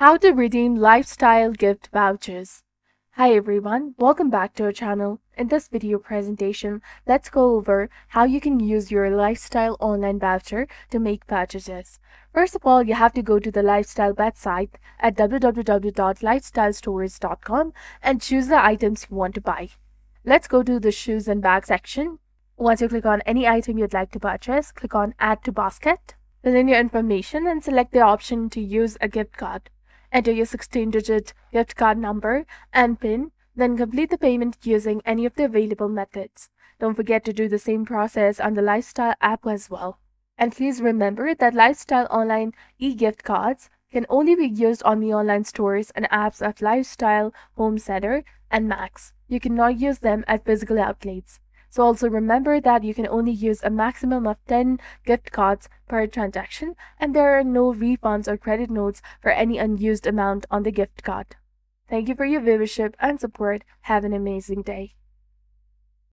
How to redeem lifestyle gift vouchers. Hi everyone, welcome back to our channel. In this video presentation, let's go over how you can use your lifestyle online voucher to make purchases. First of all, you have to go to the lifestyle website at www.lifestylestores.com and choose the items you want to buy. Let's go to the shoes and bag section. Once you click on any item you'd like to purchase, click on Add to Basket. Fill in your information and select the option to use a gift card. Enter your 16-digit gift card number and PIN, then complete the payment using any of the available methods. Don't forget to do the same process on the Lifestyle app as well. And please remember that Lifestyle online e-gift cards can only be used on the online stores and apps of Lifestyle, Home Center, and Max. You cannot use them at physical outlets. So also remember that you can only use a maximum of 10 gift cards per transaction, and there are no refunds or credit notes for any unused amount on the gift card. Thank you for your viewership and support. Have an amazing day.